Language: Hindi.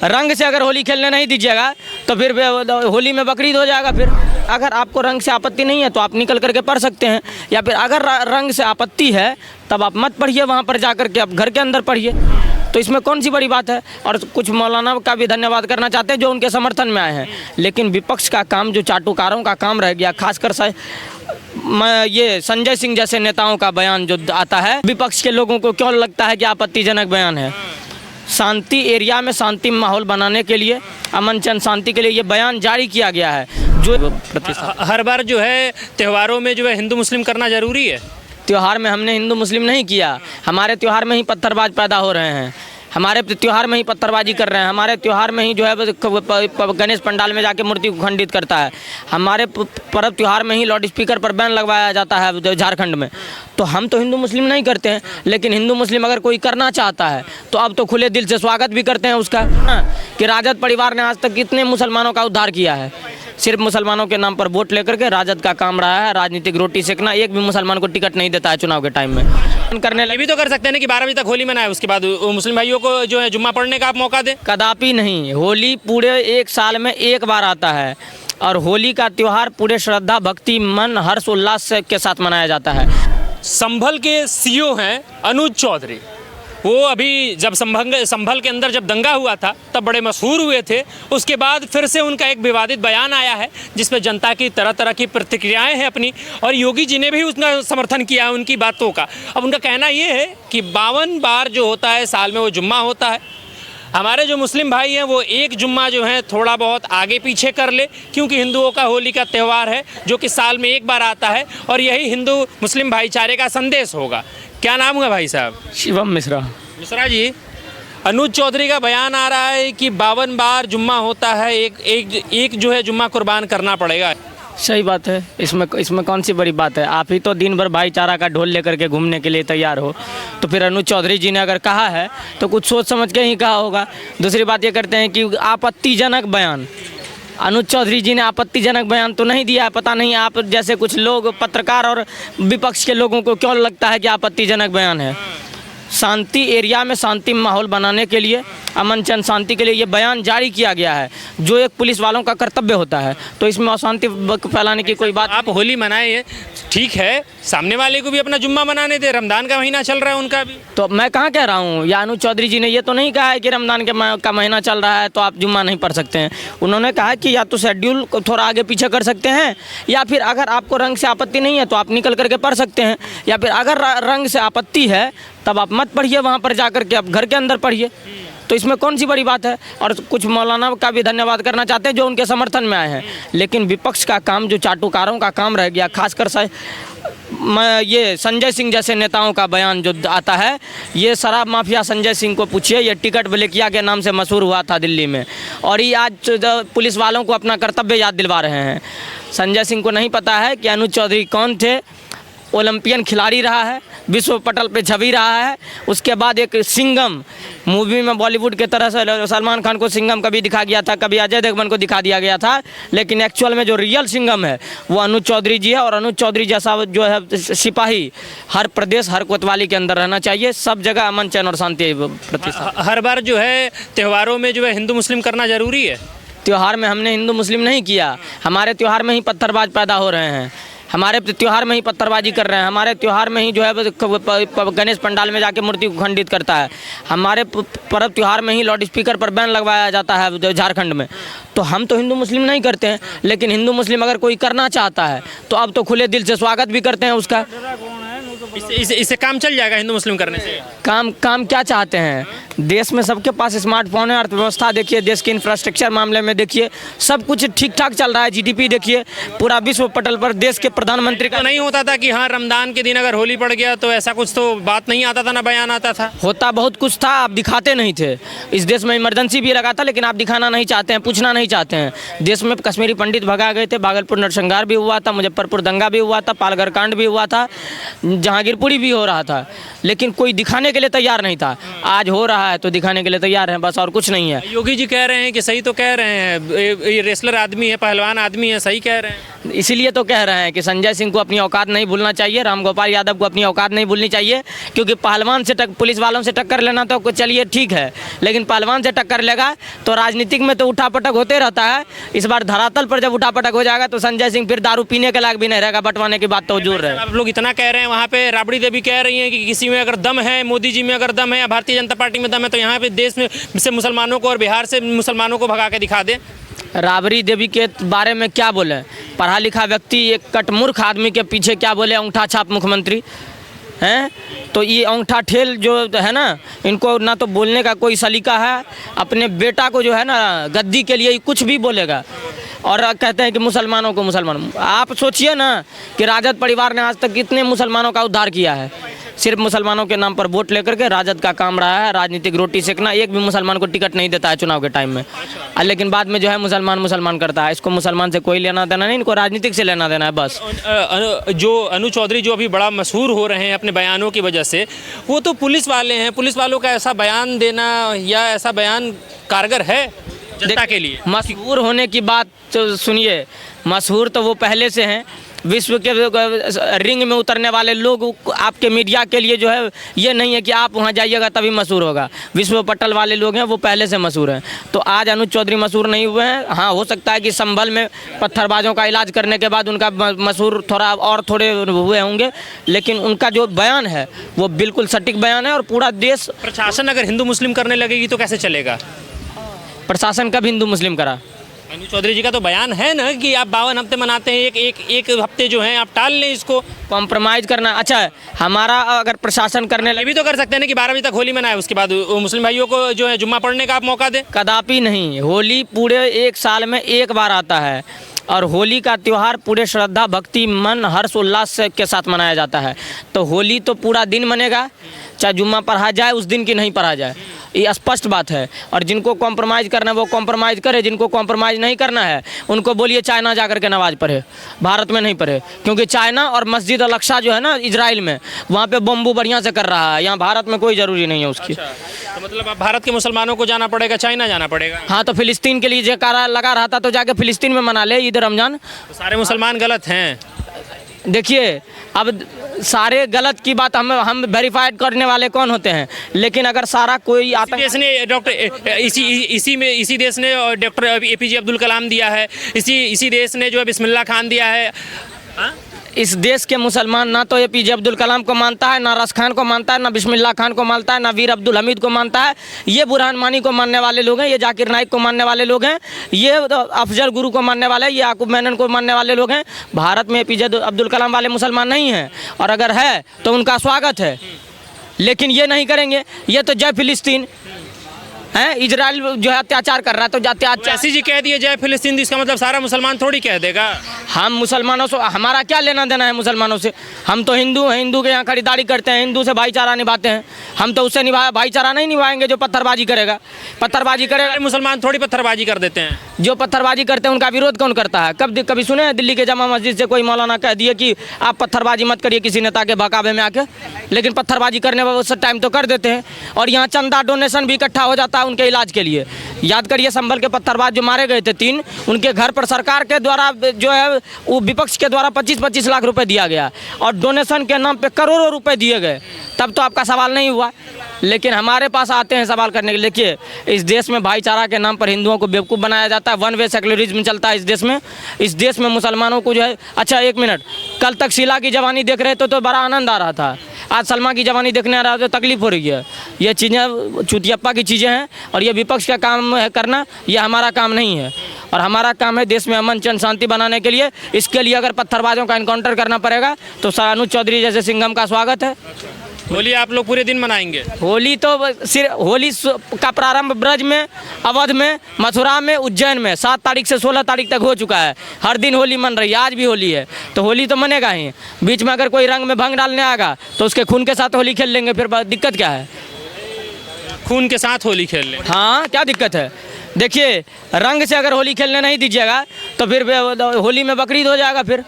रंग से अगर होली खेलने नहीं दीजिएगा तो फिर होली में बकरीद हो जाएगा। फिर अगर आपको रंग से आपत्ति नहीं है तो आप निकल करके पढ़ सकते हैं, या फिर अगर रंग से आपत्ति है तब आप मत पढ़िए, वहाँ पर जा करके आप घर के अंदर पढ़िए। तो इसमें कौन सी बड़ी बात है। और कुछ मौलाना का भी धन्यवाद करना चाहते हैं जो उनके समर्थन में आए हैं, लेकिन विपक्ष का काम जो चाटुकारों का काम रह गया, खासकर ये संजय सिंह जैसे नेताओं का बयान जो आता है, विपक्ष के लोगों को क्यों लगता है कि आपत्तिजनक बयान है। शांति एरिया में शांति माहौल बनाने के लिए, अमन चैन शांति के लिए ये बयान जारी किया गया है। जो हर बार जो है त्योहारों में जो है हिंदू मुस्लिम करना ज़रूरी है। त्योहार में हमने हिंदू मुस्लिम नहीं किया, हमारे त्योहार में ही पत्थरबाज पैदा हो रहे हैं, हमारे त्योहार में ही पत्थरबाजी कर रहे हैं, हमारे त्योहार में ही जो है गणेश पंडाल में जाके मूर्ति को खंडित करता है, हमारे पर्व त्योहार में ही लाउड स्पीकर पर बैन लगवाया जाता है झारखंड में। तो हम तो हिंदू मुस्लिम नहीं करते हैं, लेकिन हिंदू मुस्लिम अगर कोई करना चाहता है तो अब तो खुले दिल से स्वागत भी करते हैं उसका। कि राजद परिवार ने आज तक कितने मुसलमानों का उद्धार किया है। सिर्फ मुसलमानों के नाम पर वोट लेकर के राजद का काम रहा है, राजनीतिक रोटी सेकना। एक भी मुसलमान को टिकट नहीं देता है चुनाव के टाइम में। करने ये भी तो कर सकते हैं ना कि 12 बजे तक होली मनाए, उसके बाद मुस्लिम भाइयों को जो है जुम्मा पढ़ने का आप मौका दें। कदापि नहीं, होली पूरे एक साल में एक बार आता है और होली का त्यौहार पूरे श्रद्धा भक्ति मन हर्ष उल्लास के साथ मनाया जाता है। संभल के सीओ हैं अनुज चौधरी। वो अभी जब संभल के अंदर जब दंगा हुआ था तब बड़े मशहूर हुए थे। उसके बाद फिर से उनका एक विवादित बयान आया है जिसमें जनता की तरह तरह की प्रतिक्रियाएं हैं अपनी, और योगी जी ने भी उसका समर्थन किया है उनकी बातों का। अब उनका कहना ये है कि 52 बार जो होता है साल में वो जुम्मा होता है। हमारे जो मुस्लिम भाई हैं वो एक जुम्मा जो है थोड़ा बहुत आगे पीछे कर ले, क्योंकि हिंदुओं का होली का त्यौहार है जो कि साल में एक बार आता है, और यही हिंदू मुस्लिम भाईचारे का संदेश होगा। क्या नाम है भाई साहब? शिवम मिश्रा। मिश्रा जी, अनुज चौधरी का बयान आ रहा है कि 52 बार जुम्मा होता है, एक जो है जुम्मा कुर्बान करना पड़ेगा। सही बात है, इसमें कौन सी बड़ी बात है। आप ही तो दिन भर भाईचारा का ढोल लेकर के घूमने के लिए तैयार हो, तो फिर अनुज चौधरी जी ने अगर कहा है तो कुछ सोच समझ के ही कहा होगा। दूसरी बात ये करते हैं कि आपत्तिजनक बयान, अनुज चौधरी जी ने आपत्तिजनक बयान तो नहीं दिया है। पता नहीं आप जैसे कुछ लोग पत्रकार और विपक्ष के लोगों को क्यों लगता है कि आपत्तिजनक बयान है। शांति एरिया में शांति माहौल बनाने के लिए, अमन चैन शांति के लिए ये बयान जारी किया गया है, जो एक पुलिस वालों का कर्तव्य होता है। तो इसमें अशांति फैलाने की कोई बात। आप होली मनाए, ठीक है, सामने वाले को भी अपना जुम्मा मनाने दे, रमज़ान का महीना चल रहा है उनका भी। तो मैं कहाँ कह रहा हूँ, या अनुज चौधरी जी ने ये तो नहीं कहा है कि रमज़ान का महीना चल रहा है तो आप जुम्मा नहीं पढ़ सकते हैं। उन्होंने कहा कि या तो शेड्यूल को थोड़ा आगे पीछे कर सकते हैं, या फिर अगर आपको रंग से आपत्ति नहीं है तो आप निकल करके पढ़ सकते हैं, या फिर अगर रंग से आपत्ति है तब आप मत पढ़िए, वहाँ पर जा करके आप घर के अंदर पढ़िए। तो इसमें कौन सी बड़ी बात है। और कुछ मौलाना का भी धन्यवाद करना चाहते हैं जो उनके समर्थन में आए हैं, लेकिन विपक्ष का काम जो चाटुकारों का काम रह गया, खासकर ये संजय सिंह जैसे नेताओं का बयान जो आता है, ये शराब माफिया संजय सिंह को पूछिए, ये टिकट ब्लैकिया के नाम से मशहूर हुआ था दिल्ली में, और ये आज पुलिस वालों को अपना कर्तव्य याद दिलवा रहे हैं। संजय सिंह को नहीं पता है कि अनुज चौधरी कौन थे। ओलंपियन खिलाड़ी रहा है, विश्व पटल पे छवि रहा है। उसके बाद एक सिंघम मूवी में बॉलीवुड के तरह से सलमान खान को सिंघम कभी दिखा गया था, कभी अजय देवगन को दिखा दिया गया था, लेकिन एक्चुअल में जो रियल सिंघम है वो अनुज चौधरी जी है। और अनुज चौधरी जैसा जो है सिपाही हर प्रदेश हर कोतवाली के अंदर रहना चाहिए। सब जगह अमन चैन और शांति प्रतिष्ठा। हर बार जो है त्योहारों में जो है हिंदू मुस्लिम करना ज़रूरी है। त्यौहार में हमने हिंदू मुस्लिम नहीं किया, हमारे त्यौहार में ही पत्थरबाज पैदा हो रहे हैं, हमारे त्योहार में ही पत्थरबाजी कर रहे हैं, हमारे त्योहार में ही जो है गणेश पंडाल में जाके मूर्ति को खंडित करता है, हमारे पर्व त्योहार में ही लाउड स्पीकर पर बैन लगवाया जाता है झारखंड में। तो हम तो हिंदू मुस्लिम नहीं करते हैं, लेकिन हिंदू मुस्लिम अगर कोई करना चाहता है तो अब तो खुले दिल से स्वागत भी करते हैं उसका। इससे काम चल जाएगा हिंदू मुस्लिम करने से। काम क्या चाहते हैं। देश में सबके पास स्मार्टफोन है, अर्थव्यवस्था देखिए, देश के इंफ्रास्ट्रक्चर मामले में देखिए, सब कुछ ठीक ठाक चल रहा है। जीडीपी देखिए, पूरा विश्व पटल पर देश के प्रधानमंत्री का। तो नहीं होता था कि हाँ रमज़ान के दिन अगर होली पड़ गया तो ऐसा कुछ तो बात नहीं आता था, ना बयान आता था। होता बहुत कुछ था, आप दिखाते नहीं थे। इस देश में इमरजेंसी भी लगा था, लेकिन आप दिखाना नहीं चाहते हैं, पूछना नहीं चाहते हैं। देश में कश्मीरी पंडित भगा गए थे, भागलपुर नरसंहार भी हुआ था, मुजफ्फरपुर दंगा भी हुआ था, पालघर कांड भी हुआ था, जहांगीरपुरी भी हो रहा था, लेकिन कोई दिखाने के लिए तैयार नहीं था। आज हो रहा है तो दिखाने के लिए तैयार हैं, बस और कुछ नहीं है। योगी जी कह रहे हैं कि सही तो कह रहे हैं, ये रेसलर आदमी है, पहलवान आदमी है, सही कह रहे हैं। इसीलिए तो कह रहे हैं कि संजय सिंह को अपनी औकात नहीं भूलना चाहिए, रामगोपाल यादव को अपनी औकात नहीं भूलनी चाहिए, क्योंकि पहलवान से पुलिस वालों से टक्कर लेना तो चलिए ठीक है, लेकिन पहलवान से टक्कर लेगा तो राजनीतिक में तो उठापटक होते रहता है। इस बार धरातल पर जब उठापटक हो जाएगा तो संजय सिंह फिर दारू पीने के लायक भी नहीं रहेगा, बंटवाने की बात तो जोर है। आप लोग इतना कह रहे हैं, वहाँ पे राबड़ी देवी कह रही हैं कि किसी में अगर दम है, मोदी जी में अगर दम है या भारतीय जनता पार्टी में दम है, तो यहाँ पे देश में से मुसलमानों को और बिहार से मुसलमानों को भगा के दिखा दें। राबड़ी देवी के बारे में क्या बोले, पढ़ा लिखा व्यक्ति एक कटमूर्ख आदमी के पीछे क्या बोले, अंगूठा छाप मुख्यमंत्री हैं। तो ये अंगूठा ठेल जो है ना, इनको ना तो बोलने का कोई सलीका है। अपने बेटा को जो है ना गद्दी के लिए कुछ भी बोलेगा और कहते हैं कि मुसलमानों को आप सोचिए ना कि राजद परिवार ने आज तक कितने मुसलमानों का उद्धार किया है। सिर्फ मुसलमानों के नाम पर वोट लेकर के राजद का काम रहा है राजनीतिक रोटी सेकना। एक भी मुसलमान को टिकट नहीं देता है चुनाव के टाइम में, लेकिन बाद में जो है मुसलमान करता है। इसको मुसलमान से कोई लेना देना नहीं, इनको राजनीतिक से लेना देना है बस। जो अनु चौधरी जो अभी बड़ा मशहूर हो रहे हैं अपने बयानों की वजह से, वो तो पुलिस वाले हैं। पुलिस वालों का ऐसा बयान देना या ऐसा बयान कारगर है जनता के लिए? मशहूर होने की बात तो सुनिए, मशहूर तो वो पहले से हैं। विश्व के रिंग में उतरने वाले लोग आपके मीडिया के लिए जो है ये नहीं है कि आप वहाँ जाइएगा तभी मशहूर होगा। विश्व पटल वाले लोग हैं वो पहले से मशहूर हैं। तो आज अनुज चौधरी मशहूर नहीं हुए हैं। हाँ, हो सकता है कि संभल में पत्थरबाजों का इलाज करने के बाद उनका मशहूर थोड़े हुए होंगे, लेकिन उनका जो बयान है वो बिल्कुल सटीक बयान है। और पूरा देश, प्रशासन अगर हिंदू मुस्लिम करने लगेगी तो कैसे चलेगा? प्रशासन कब हिंदू मुस्लिम करा? अनु चौधरी जी का तो बयान है ना कि आप 52 हफ्ते मनाते हैं, एक हफ्ते जो है आप टाल लें इसको। कॉम्प्रोमाइज़ करना अच्छा है हमारा। अगर प्रशासन करने ये भी तो कर सकते हैं ना कि 12 बजे तक होली मनाए, उसके बाद मुस्लिम भाइयों को जो है जुम्मा पढ़ने का आप मौका दें। कदापि नहीं। होली पूरे एक साल में एक बार आता है और होली का त्यौहार पूरे श्रद्धा भक्ति मन हर्ष उल्लास के साथ मनाया जाता है। तो होली तो पूरा दिन मनेगा, चाहे जुम्मा पढ़ा जाए उस दिन की नहीं पढ़ा जाए, ये स्पष्ट बात है। और जिनको कॉम्प्रोमाइज़ करना है वो कॉम्प्रोमाइज़ करे, जिनको कॉम्प्रोमाइज़ नहीं करना है उनको बोलिए चाइना जाकर के नमाज पढ़े, भारत में नहीं पढ़े। क्योंकि चाइना और मस्जिद अल-अक्सा जो है ना इजराइल में, वहाँ पे बम्बू बढ़िया से कर रहा है। यहाँ भारत में कोई ज़रूरी नहीं है उसकी। तो मतलब अब भारत के मुसलमानों को जाना पड़ेगा, चाइना जाना पड़ेगा? हाँ, तो फिलिस्तीन के लिए जयकारा लगा रहा था तो जाके फिलिस्तीन में मना ले ईद रमजान। तो सारे मुसलमान गलत हैं? देखिए, अब सारे गलत की बात हम वेरीफाइड करने वाले कौन होते हैं, लेकिन अगर सारा कोई आता देश ने इसी देश ने डॉक्टर APJ अब्दुल कलाम दिया है, इसी देश ने जो है बिस्मिल्लाह खान दिया है। हा? इस देश के मुसलमान ना तो APJ अब्दुल कलाम को मानता है, ना रस खान को मानता है, ना बिस्मिल्लाह खान को मानता है, ना वीर अब्दुल हमीद को मानता है। ये बुरहान मानी को मानने वाले लोग हैं, ये जाकिर नाइक को मानने वाले लोग हैं, ये अफजल गुरु को मानने वाले हैं, ये याकूब मेनन को मानने वाले लोग हैं। भारत में APJ अब्दुल कलाम वाले मुसलमान नहीं हैं, और अगर है तो उनका स्वागत है। लेकिन ये नहीं करेंगे, ये तो जय फिलिस्तीन है, इजराइल जो है अत्याचार कर रहा है तो अत्याचार। ऐसी जी कह दिए जय फिलिस्तीन, इसका मतलब सारा मुसलमान थोड़ी कह देगा। हम मुसलमानों से हमारा क्या लेना देना है मुसलमानों से? हम तो हिंदू हैं, हिंदू के यहाँ खरीदारी करते हैं, हिंदू से भाईचारा निभाते हैं। हम तो उससे भाईचारा नहीं निभाएंगे जो पत्थरबाजी करेगा। पत्थरबाजी करेगा, मुसलमान थोड़ी पत्थरबाजी कर देते हैं। जो पत्थरबाजी करते हैं उनका विरोध कौन करता है? कभी सुने हैं दिल्ली के जामा मस्जिद से कोई मौलाना कह दिए कि आप पत्थरबाजी मत करिए किसी नेता के बहकावे में आके? लेकिन पत्थरबाजी करने वाले उस टाइम तो कर देते हैं। और यहाँ चंदा डोनेशन भी इकट्ठा हो जाता है उनके इलाज के लिए। याद करिए संभल के पत्थरबाज जो मारे गए थे 3, उनके घर पर सरकार के द्वारा जो है वो विपक्ष के द्वारा 25-25 लाख रुपए दिया गया और डोनेशन के नाम पे करोड़ों रुपए दिए गए। तब तो आपका सवाल नहीं हुआ, लेकिन हमारे पास आते हैं सवाल करने के लिए। देखिए, इस देश में भाईचारा के नाम पर हिंदुओं को बेवकूफ़ बनाया जाता है, वन वे सेक्युलरिज्म चलता है इस देश में। इस देश में मुसलमानों को जो है, अच्छा एक मिनट, कल तक शीला की जवानी देख रहे थे तो बड़ा आनंद आ रहा था, आज सलमा की जवानी देखने आ रहा है तो तकलीफ हो रही है। ये चीज़ें चुतियप्पा की चीज़ें हैं और ये विपक्ष का काम है करना, ये हमारा काम नहीं है। और हमारा काम है देश में अमन चैन शांति बनाने के लिए। इसके लिए अगर पत्थरबाजों का एनकाउंटर करना पड़ेगा तो अनुज चौधरी जैसे सिंघम का स्वागत है। होली आप लोग पूरे दिन मनाएंगे? होली तो सिर्फ होली का प्रारंभ ब्रज में, अवध में, मथुरा में, उज्जैन में 7 तारीख से 16 तारीख तक हो चुका है। हर दिन होली मन रही है, आज भी होली है तो होली तो मनेगा ही। बीच में अगर कोई रंग में भंग डालने आएगा तो उसके खून के साथ होली खेल लेंगे, फिर दिक्कत क्या है? खून के साथ होली खेल लें? हाँ, क्या दिक्कत है? देखिए, रंग से अगर होली खेलने नहीं दीजिएगा तो फिर होली में बकरीद हो जाएगा फिर।